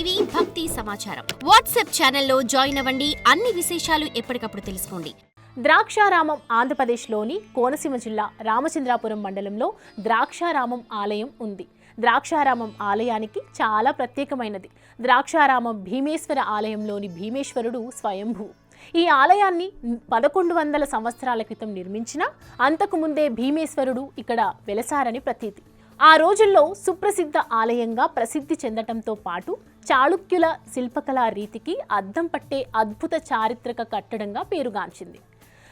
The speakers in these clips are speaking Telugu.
టీవీ భక్తి సమాచారం వాట్సాప్ ఛానల్లో జాయిన్ అవ్వండి. అన్ని విశేషాలు ఎప్పటికప్పుడు తెలుసుకోండి. ద్రాక్షారామం ఆంధ్రప్రదేశ్లోని కోనసీమ జిల్లా రామచంద్రాపురం మండలంలో ద్రాక్షారామం ఆలయం ఉంది. ద్రాక్షారామం ఆలయానికి చాలా ప్రత్యేకమైనది. ద్రాక్షారామం భీమేశ్వర ఆలయంలోని భీమేశ్వరుడు స్వయంభూ. ఈ ఆలయాన్ని 1100 సంవత్సరాల క్రితం నిర్మించిన అంతకుముందే భీమేశ్వరుడు ఇక్కడ వెలసారని ప్రతీతి. ఆ రోజుల్లో సుప్రసిద్ధ ఆలయంగా ప్రసిద్ధి చెందటంతో పాటు చాళుక్యుల శిల్పకళా రీతికి అద్దం పట్టే అద్భుత చారిత్రక కట్టడంగా పేరుగాంచింది.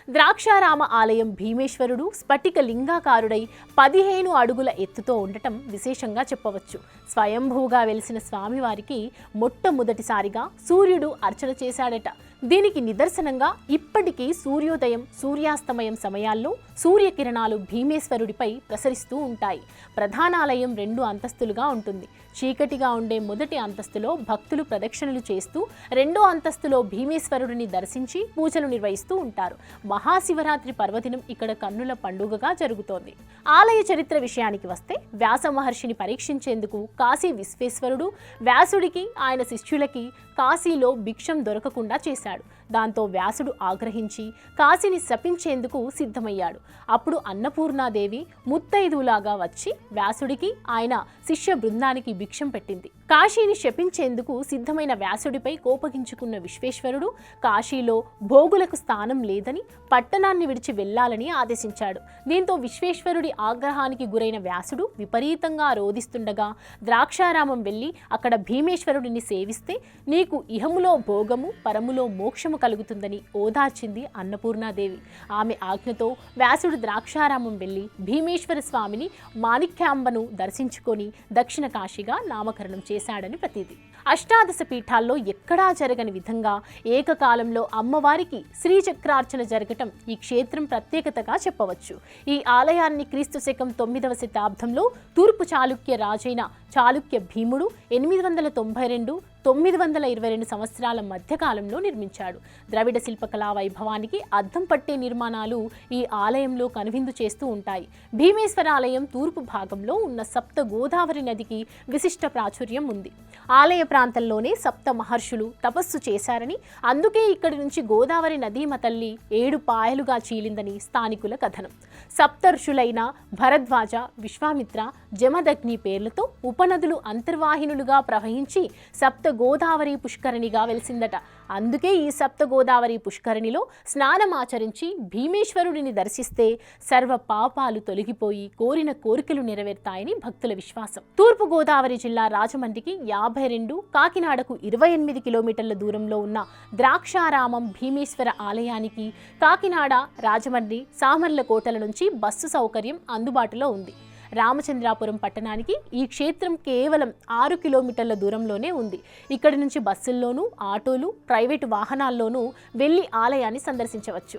ద్రాక్షారామ ఆలయం భీమేశ్వరుడు స్ఫటిక లింగాకారుడై 15 అడుగుల ఎత్తుతో ఉండటం విశేషంగా చెప్పవచ్చు. స్వయంభూగా వెలిసిన స్వామివారికి మొట్టమొదటిసారిగా సూర్యుడు అర్చన చేశాడట. దీనికి నిదర్శనంగా ఇప్పటికీ సూర్యోదయం సూర్యాస్తమయం సమయాల్లో సూర్యకిరణాలు భీమేశ్వరుడిపై ప్రసరిస్తూ ఉంటాయి. ప్రధానాలయం 2 అంతస్తులుగా ఉంటుంది. చీకటిగా ఉండే మొదటి అంతస్తులో భక్తులు ప్రదక్షిణలు చేస్తూ, 2వ అంతస్తులో భీమేశ్వరుడిని దర్శించి పూజలు నిర్వహిస్తూ ఉంటారు. మహాశివరాత్రి పర్వదినం ఇక్కడ కన్నుల పండుగగా జరుగుతోంది. ఆలయ చరిత్ర విషయానికి వస్తే, వ్యాస మహర్షిని పరీక్షించేందుకు కాశీ విశ్వేశ్వరుడు వ్యాసుడికి ఆయన శిష్యులకి కాశీలో భిక్షం దొరకకుండా చేశాడు. దాంతో వ్యాసుడు ఆగ్రహించి కాశీని శపించేందుకు సిద్ధమయ్యాడు. అప్పుడు అన్నపూర్ణాదేవి ముత్తైదులాగా వచ్చి వ్యాసుడికి ఆయన శిష్య బృందానికి భిక్షం పెట్టింది. కాశీని శపించేందుకు సిద్ధమైన వ్యాసుడిపై కోపగించుకున్న విశ్వేశ్వరుడు కాశీలో భోగులకు స్థానం లేదని పట్టణాన్ని విడిచి వెళ్లాలని ఆదేశించాడు. దీంతో విశ్వేశ్వరుడి ఆగ్రహానికి గురైన వ్యాసుడు విపరీతంగా రోధిస్తుండగా ద్రాక్షారామం వెళ్లి అక్కడ భీమేశ్వరుడిని సేవిస్తే నీకు ఇహములో భోగము పరములో మోక్షము కలుగుతుందని ఓదార్చింది అన్నపూర్ణాదేవి. ఆమె ఆజ్ఞతో వ్యాసుడు ద్రాక్షారామం వెళ్లి భీమేశ్వర స్వామిని మాణిక్యాంబను దర్శించుకొని దక్షిణ కాశీగా నామకరణం చేశాడని ప్రతీతి. అష్టాదశ పీఠాల్లో ఎక్కడా జరగని విధంగా ఏకకాలంలో అమ్మవారికి శ్రీచక్రార్చన జరగటం ఈ క్షేత్రం ప్రత్యేకతగా చెప్పవచ్చు. ఈ ఆలయాన్ని క్రీస్తు శకం 9వ శతాబ్దంలో తూర్పు చాళుక్య రాజైన చాళుక్య భీముడు 892-922 సంవత్సరాల మధ్యకాలంలో నిర్మించాడు. ద్రవిడ శిల్పకళా వైభవానికి అద్దం పట్టే నిర్మాణాలు ఈ ఆలయంలో కనువిందు చేస్తూ ఉంటాయి. భీమేశ్వర ఆలయం తూర్పు భాగంలో ఉన్న సప్త గోదావరి నదికి విశిష్ట ప్రాచుర్యం ఉంది. ఆలయ ప్రాంతంలోనే సప్త మహర్షులు తపస్సు చేశారని, అందుకే ఇక్కడి నుంచి గోదావరి నదీమ తల్లి 7 పాయలుగా చీలిందని స్థానికుల కథనం. సప్తర్షులైన భరద్వాజ, విశ్వామిత్ర, జమదగ్ని పేర్లతో ఉపనదులు అంతర్వాహినులుగా ప్రవహించి సప్త గోదావరి పుష్కరిణిగా వెలిసిందట. అందుకే ఈ సప్త గోదావరి పుష్కరిణిలో స్నానమాచరించి భీమేశ్వరుడిని దర్శిస్తే సర్వ పాపాలు తొలగిపోయి కోరిన కోరికలు నెరవేరుతాయని భక్తుల విశ్వాసం. తూర్పు గోదావరి జిల్లా రాజమండ్రికి 52, కాకినాడకు 28 కిలోమీటర్ల దూరంలో ఉన్న ద్రాక్షారామం భీమేశ్వర ఆలయానికి కాకినాడ, రాజమండ్రి, సామర్లకోటల నుంచి బస్సు సౌకర్యం అందుబాటులో ఉంది. రామచంద్రాపురం పట్టణానికి ఈ క్షేత్రం కేవలం 6 కిలోమీటర్ల దూరంలోనే ఉంది. ఇక్కడి నుంచి బస్సుల్లోనూ, ఆటోలు, ప్రైవేటు వాహనాల్లోనూ వెళ్లి ఆలయాన్ని సందర్శించవచ్చు.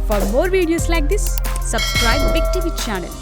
For more videos like this, subscribe Big TV channel.